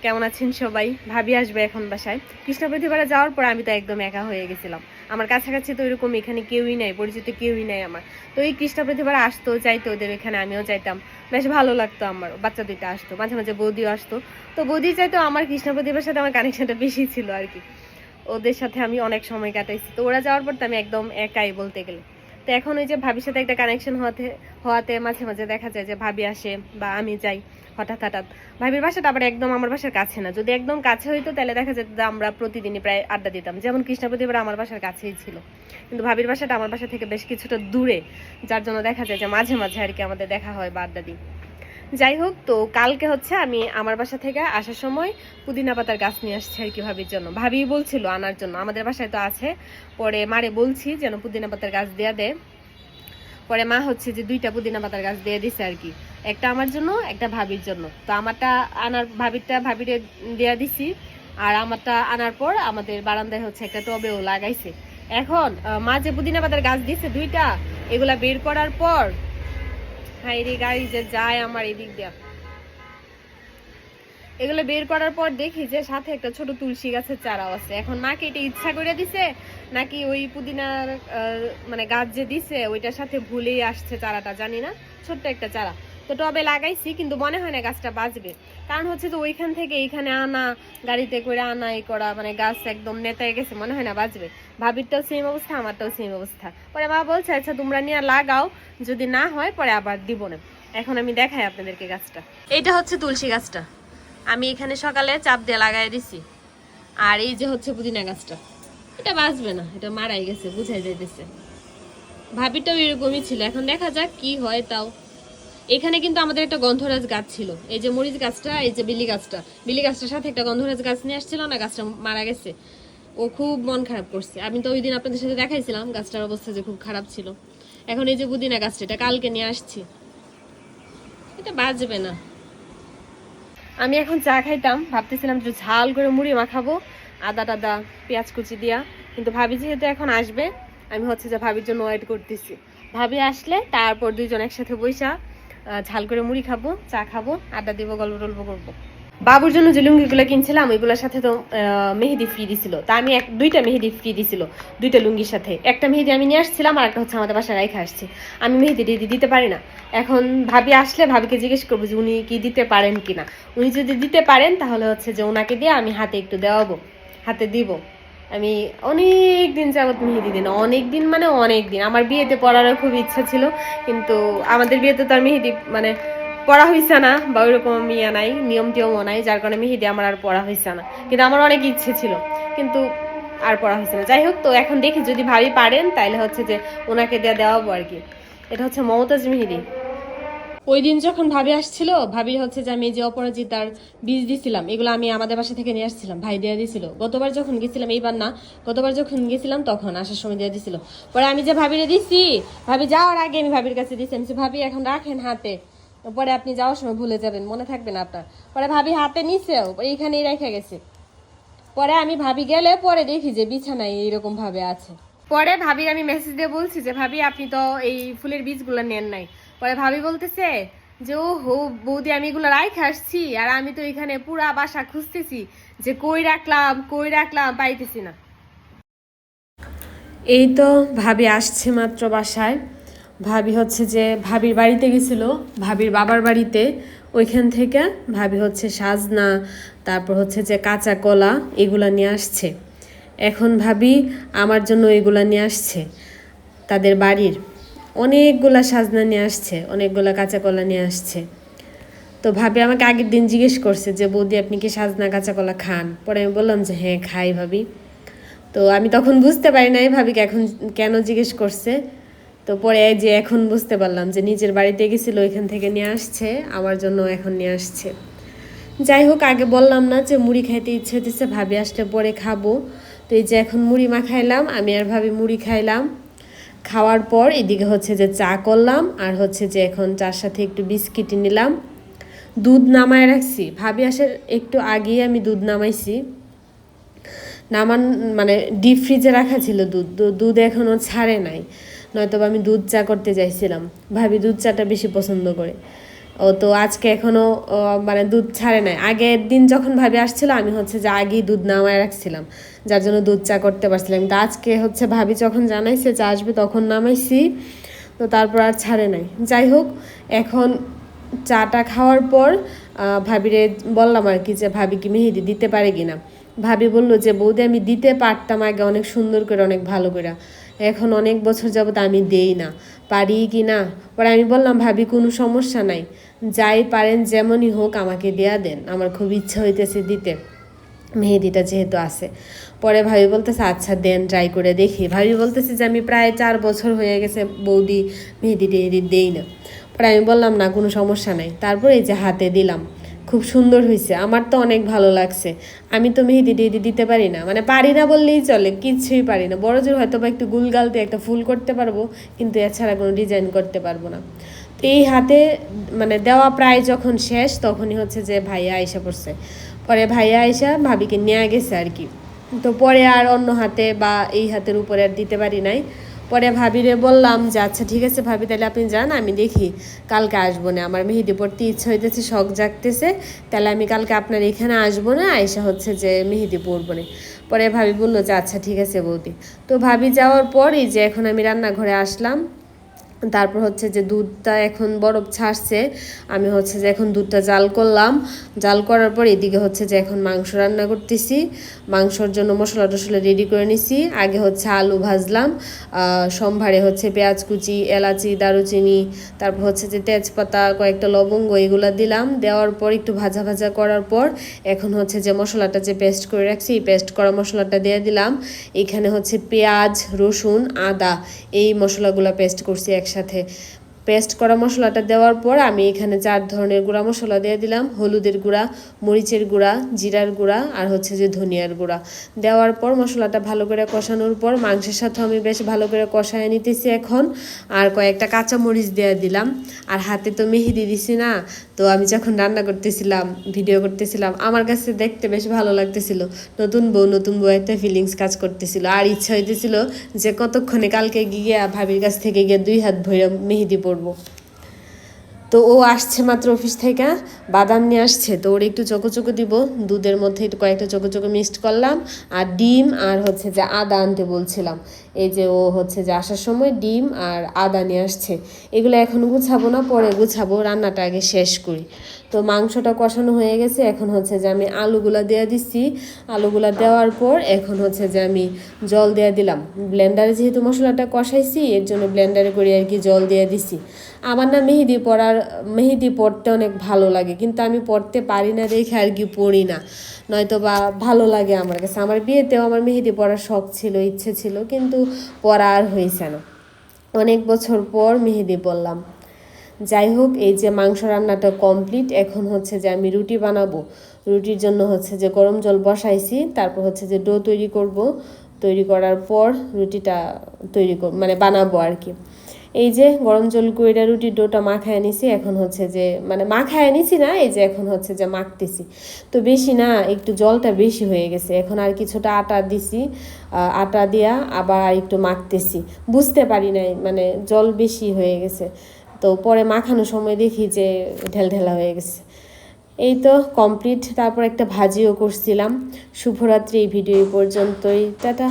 কেমন আছেন সবাই? ভাবি আসবে এখন বাসায়। কৃষ্ণ প্রতিবারে যাওয়ার পর আমি তো একদম একা হয়ে গেছিলাম। আমার কাছাকাছি তো এরকম এখানে কেউই নাই, পরিচিত কেউই নাই আমার। তো এই কৃষ্ণ প্রতিবারে আসতো, যাইতো ওদের এখানে, আমিও যাইতাম। বেশ ভালো লাগতো আমার। বাচ্চা দুইটা আসতো, মাঝে মাঝে বৌদিও আসতো। তো বৌদি চাইতো, আমার কৃষ্ণ প্রতিবার সাথে আমার কানেকশনটা বেশি ছিল আর কি। ওদের সাথে আমি অনেক সময় কাটাইছি। তো ওরা যাওয়ার পর তো আমি একদম একাই বলতে গেলে। তো এখন ওই যে ভাবির সাথে একটা কানেকশন হওয়াতে মাঝে মাঝে দেখা যায় যে ভাবি আসে বা আমি যাই হঠাৎ। ভাবির বাসাটা আবার একদম আমার বাসার কাছে না। যদি একদম কাছে হইতো তাহলে দেখা যেত যে আমরা প্রতিদিনই প্রায় আড্ডা দিতাম। যেমন কৃষ্ণপ্রতিবার আমার বাসার কাছেই ছিল, কিন্তু ভাবির বাসাটা আমার বাসা থেকে বেশ কিছুটা দূরে, যার জন্য দেখা যায় যে মাঝে মাঝে আর কি আমাদের দেখা হয় বা আড্ডা দিই। যাই হোক, তো কালকে হচ্ছে আমি আমার বাসা থেকে আসার সময় পুদিনা পাতার গাছ নিয়ে আসছি আর কি ভাবির জন্য। ভাবি বলছিল আনার জন্য, আমাদের বাসায় তো আছে। পরে মারে বলছি যেন পুদিনা পাতার গাছ দেয়া দেয়। পরে মা হচ্ছে যে 2টা পুদিনা পাতার গাছ দিয়ে দিছে আর কি, একটা আমার জন্য একটা ভাবির জন্য। তো আমারটা আনার ভাবিরে দেয়া দিছি, আর আমারটা আনার পর আমাদের বারান্দায় হচ্ছে একটা টবেও লাগাইছে। এখন মা যে পুদিনা পাতার গাছ দিছে 2টা, এগুলা বের করার পর, হাই রে গাড়ি যে যায় আমার এদিক দিয়া, এগুলো বের করার পর দেখি যে সাথে একটা ছোট তুলসী গাছের চারাও আছে। এখন মাকে এটা ইচ্ছা করে দিছে নাকি ওই পুদিনার মানে গাছ যে দিছে ওইটার সাথে ভুলেই আসছে চারাটা, জানি না। ছোট্ট একটা চারা তো টবে লাগাইছি, কিন্তু মনে হয় না গাছটা বাঁচবে। কারণ হচ্ছে তো ওইখান থেকে এইখানে আনা, গাড়িতে করে আনা এই করা, মানে গাছ একদম নেতায় গেছে, মনে হয় না বাঁচবে। ভাবিরটাও সেম অবস্থা, আমারটাও সেম অবস্থা। পরে মা বলছে আচ্ছা তোমরা নিয়ে লাগাও, যদি না হয় পরে আবার দিব না। এখন আমি দেখাই আপনাদেরকে গাছটা। এইটা হচ্ছে তুলসী গাছটা, আমি এখানে সকালে চাপ দিয়ে লাগাই দিছি। আর এই যে হচ্ছে পুদিনা গাছটা, এটা বাঁচবে না, এটা মারাই গেছে, বুঝাই যাইতেছে। ভাবিটাও এরকমই ছিল, এখন দেখা যাক কি হয়। তাও এখানে কিন্তু আমাদের একটা গন্ধরাজ গাছ ছিল, এই যে মরিচ গাছটা, এই যে বিলি গাছটার সাথে একটা গন্ধরাজ গাছ নিয়ে আসছিল না, গাছটা মারা গেছে। ও খুব মন খারাপ করছে। আমি তো ওই দিন আপনাদের সাথে দেখাইছিলাম গাছটার অবস্থা যে খুব খারাপ ছিল। এখন এই যে পুদিনা গাছটা, এটা কালকে নিয়ে আসছি, এটা বাঁচবে না। আমি এখন চা খাইতাম, ভাবতেছিলাম যে ঝাল করে মুড়ি মাখাবো আদা টাদা পেঁয়াজ কুচি দিয়া, কিন্তু ভাবি যেহেতু এখন আসবে, আমি হচ্ছে যে ভাবির জন্য ওয়েট করতেছি। ভাবি আসলে তারপর দুইজন একসাথে বইসা ঝাল করে মুড়ি খাবো, চা খাবো, আড্ডা দিব, গল্প টল্প করবো। বাবুর জন্য যে লুঙ্গিগুলো কিনছিলাম ওইগুলোর সাথে তো মেহেদি ফ্রি দিছিল। তা আমি 2টা মেহেদি ফ্রি দিছিল 2টা লুঙ্গির সাথে। একটা মেহেদি আমি নিয়ে আসছিলাম, আর একটা হচ্ছে আমাদের বাসায় রেখে আসছি। আমি মেহেদি দিতে পারি না। এখন ভাবি আসলে ভাবিকে জিজ্ঞেস করবো যে উনি কি দিতে পারেন কিনা। উনি যদি দিতে পারেন তাহলে হচ্ছে যে ওনাকে দিয়ে আমি হাতে একটু দেওয়াবো, হাতে দিব। আমি অনেক দিন যাবত মেহেদি দিই না, অনেক দিন মানে অনেক দিন। আমার বিয়েতে পড়ারও খুব ইচ্ছা ছিল, কিন্তু আমাদের বিয়েতে তো আর মেহেদি মানে পড়া হয়েছে না, বা ওইরকম ইয়া নাই, নিয়ম টিয়মও নাই, যার কারণে মেহেদি আমার আর পড়া হয়েছে না। কিন্তু আমার অনেক ইচ্ছে ছিল, কিন্তু আর পড়া হয়েছে না। যাই হোক, তো এখন দেখি যদি ভাবি পারেন তাহলে হচ্ছে যে ওনাকে দেওয়াবো আর কি। এটা হচ্ছে মমতাজ মেহেদি। ওই দিন যখন ভাবি আসছিল, ভাবি হচ্ছে যে আমি যে অপরাজিতার বীজ দিছিলাম, এগুলো আমি আমাদের বাসা থেকে নিয়ে আসছিলাম, ভাই দিয়ে দিছিল। গতবার যখন গেছিলাম, এইবার না, গতবার যখন গেছিলাম তখন আসার সময় দিয়ে দিছিল। পরে আমি যে ভাবিরে দিছি, ভাবি যাওয়ার আগে আমি ভাবির কাছে দিছি, আমি ভাবি এখন রাখেন হাতে, পরে আপনি যাওয়ার সময় ভুলে যাবেন, মনে থাকবে না আপনার। পরে ভাবি হাতে নিছেও, এইখানেই রেখে গেছে। পরে আমি ভাবি গেলে পরে দেখি যে বিছানায় এইরকম ভাবে আছে। পরে ভাবি আমি মেসেজ দিয়ে বলছি যে ভাবি আপনি তো এই ফুলের বীজগুলো নেন নাই। পরে ভাবি বলতেছে যে ও হো বৌদি, আমি এগুলো রাইখে আসছি, আর আমি তো এখানে পুরা বাসা খুঁজতেছি যে কই রাখলাম পাইতেছি না। এই তো ভাবি আসছে মাত্র বাসায়। ভাবি হচ্ছে যে ভাবির বাড়িতে গেছিল, ভাবির বাবার বাড়িতে। ওইখান থেকে ভাবি হচ্ছে সাজনা, তারপর হচ্ছে যে কাঁচা কলা, এগুলা নিয়ে আসছে। এখন ভাবি আমার জন্য এগুলা নিয়ে আসছে। তাদের বাড়ির অনেকগুলা সাজনা নিয়ে আসছে, অনেকগুলা কাঁচা কলা নিয়ে আসছে। তো ভাবি আমাকে আগের দিন জিজ্ঞেস করছে যে বৌদি আপনি কি সাজনা কাঁচা কলা খান? পরে আমি বললাম যে হ্যাঁ খাই ভাবি। তো আমি তখন বুঝতে পারি নাই ভাবিকে এখন কেন জিজ্ঞেস করছে। তো পরে যে এখন বুঝতে পারলাম যে নিজের বাড়িতে গেছিল, ওইখান থেকে নিয়ে আসছে, আমার জন্য এখন নিয়ে আসছে। যাই হোক, আগে বললাম না যে মুড়ি খাইতে ইচ্ছে হতেছে, ভাবি আসলে পরে খাবো। তো এই যে এখন মুড়ি মাখাইলাম, আমি আর ভাবি মুড়ি খাইলাম। খাওয়ার পর এদিকে হচ্ছে যে চা করলাম, আর হচ্ছে যে এখন চার সাথে একটু বিস্কিট নিলাম। দুধ নামায় রাখছি, ভাবি আসার একটু আগেই আমি দুধ নামাইছি। মানে ডিপ ফ্রিজে রাখা ছিল দুধ এখনও ছাড়ে নাই, নয়তো আমি দুধ চা করতে চাইছিলাম। ভাবি দুধ চাটা বেশি পছন্দ করে। ও তো আজকে এখনো মানে দুধ ছাড়ে নাই। আগের দিন যখন ভাবি আসছিল আমি হচ্ছে যে আগেই দুধ নামায় রাখছিলাম, যার জন্য দুধ চা করতে পারছিলাম। কিন্তু আজকে হচ্ছে ভাবি যখন জানাইছে চা আসবে তখন নামাইছি, তো তারপর আর ছাড়ে নাই। যাই হোক, এখন চাটা খাওয়ার পর ভাবিরে বললাম আর কি যে ভাবি কি মেহেদি দিতে পারে কিনা। ভাবি বললো যে বৌদি আমি দিতে পারতাম আগে অনেক সুন্দর করে, অনেক ভালো করে, এখন অনেক বছর যাবত আমি দেই না, পারি কি না। পরে আমি বললাম ভাবি কোনো সমস্যা নাই, যাই পারেন যেমনই হোক আমাকে দেয়া দেন, আমার খুব ইচ্ছা হইতেছে দিতে, মেহেদিটা যেহেতু আছে। পরে ভাবি বলতেছে আচ্ছা দেন, ট্রাই করে দেখি। ভাবি বলতেছে যে আমি প্রায় 4 বছর হয়ে গেছে বৌদি মেহেদি টেহেদি দেই না। পরে আমি বললাম না কোনো সমস্যা নাই। তারপর এই যে হাতে দিলাম, খুব সুন্দর হয়েছে, আমার তো অনেক ভালো লাগছে। আমি তো মেহেদি টেহেদি দিতে পারি না, মানে পারি না বললেই চলে, কিছুই পারি না। বড় জোর হয়তো বা একটু গুলগাল দিয়ে একটা ফুল করতে পারবো, কিন্তু এছাড়া কোনো ডিজাইন করতে পারবো না। তো এই হাতে মানে দেওয়া প্রায় যখন শেষ তখনই হচ্ছে যে ভাইয়া আইসা পড়ছে। পরে ভাইয়া আইসা ভাবিকে নিয়ে গেছে আর কি। তো পরে আর অন্য হাতে বা এই হাতের উপরে আর দিতে পারি নাই। পরে ভাবিরে বললাম যে আচ্ছা ঠিক আছে ভাবি, তাহলে আপনি যান, আমি দেখি কালকে আসবো না, আমার মেহেদি পড়তে ইচ্ছা হইতেছে, শখ জাগতেছে, তাহলে আমি কালকে আপনার এখানে আসবো না, আইসা হচ্ছে যে মেহেদি পরবো না। পরে ভাবি বললো যে আচ্ছা ঠিক আছে বৌদি। তো ভাবি যাওয়ার পরই যে এখন আমি রান্নাঘরে আসলাম। তারপর হচ্ছে যে দুধটা এখন বরফ ছাড়ছে, আমি হচ্ছে যে এখন দুধটা জাল করলাম। জাল করার পর এদিকে হচ্ছে যে এখন মাংস রান্না করতেছি। মাংসর জন্য মশলা টশলা রেডি করে নিছি। আগে হচ্ছে আলু ভাজলাম, সম্ভারে হচ্ছে পেঁয়াজ কুচি, এলাচি, দারুচিনি, তারপর হচ্ছে যে তেজপাতা, কয়েকটা লবঙ্গ, এগুলো দিলাম। দেওয়ার পর একটু ভাজা ভাজা করার পর এখন হচ্ছে যে মশলাটা যে পেস্ট করে রাখছি, এই পেস্ট করা মশলাটা দিয়ে দিলাম। এখানে হচ্ছে পেঁয়াজ, রসুন, আদা, এই মশলাগুলো পেস্ট করছি একসাথে। পেস্ট করা মশলাটা দেওয়ার পর আমি এখানে 4 ধরনের গুঁড়া মশলা দিয়ে দিলাম। হলুদের গুঁড়া, মরিচের গুঁড়া, জিরার গুঁড়া আর হচ্ছে যে ধনিয়ার গুঁড়া। দেওয়ার পর মশলাটা ভালো করে কষানোর পর মাংসের সাথে আমি বেশ ভালো করে কষায় নিতেছি এখন। আর কয়েকটা কাঁচা মরিচ দিয়ে দিলাম। আর হাতে তো মেহেদি দিছি না, তো আমি যখন রান্না করতেছিলাম, ভিডিও করতেছিলাম, আমার কাছে দেখতে বেশ ভালো লাগতেছিল। নতুন বউ একটা ফিলিংস কাজ করতেছিল। আর ইচ্ছা হইতেছিল যে কতক্ষণে কালকে গিয়ে ভাবির কাছ থেকে গিয়ে 2 হাত ভরে মেহেদি পরবো। তো ও আসছে মাত্র অফিস থেকে, বাদাম নিয়ে আসছে, তো ওর একটু চোখো চোখো দিব, দুধের মধ্যে একটু কয়েকটা চোখো চোখো মিক্সড করলাম। আর ডিম আর হচ্ছে যে আদা আনতে বলছিলাম, এই যে ও হচ্ছে যে আসার সময় ডিম আর আদা নিয়ে আসছে। এগুলো এখন গুছাবো না, পরে গুছাবো, রান্নাটা আগে শেষ করি। তো মাংসটা কষানো হয়ে গেছে, এখন হচ্ছে যে আমি আলুগুলা দেওয়া দিচ্ছি। আলুগুলা দেওয়ার পর এখন হচ্ছে যে আমি জল দেওয়া দিলাম। ব্লেন্ডারে যেহেতু মশলাটা কষাইছি, এর জন্য ব্লেন্ডারে করে আর কি জল দিয়ে দিছি। আমার না মেহেদি পড়তে অনেক ভালো লাগে, কিন্তু আমি পড়তে পারি না দেখে আর কি পড়ি না, নয়তো বা ভালো লাগে আমার কাছে। আমার বিয়েতেও আমার মেহেদি পড়ার শখ ছিল, ইচ্ছে ছিল, কিন্তু পড়া আর হয়েছে না। অনেক বছর পর মেহেদি পড়লাম। যাই হোক, এই যে মাংস রান্নাটা কমপ্লিট। এখন হচ্ছে যে আমি রুটি বানাবো। রুটির জন্য হচ্ছে যে গরম জল বসাইছি, তারপর হচ্ছে যে ডো তৈরি করব। তৈরি করার পর রুটিটা মানে বানাবো আর কি। এই যে গরম জল কইরা রুটির ডোটা মাখায় নিছি। এখন হচ্ছে যে মানে মাখায় নিছি না, এই যে এখন হচ্ছে যে মাখতেছি। তো বেশি না, একটু জলটা বেশি হয়ে গেছে, এখন আর কিছুটা আটা দিছি। আটা দিয়া আবার আর একটু মাখতেছি, বুঝতে পারি নাই মানে জল বেশি হয়ে গেছে। তো পরে মাখানোর সময় দেখি যে ঢেলঢেলা হয়ে গেছে। এই তো কমপ্লিট। তারপর একটা ভাজিও করছিলাম। শুভরাত্রি, এই ভিডিও পর্যন্তই, টাটা।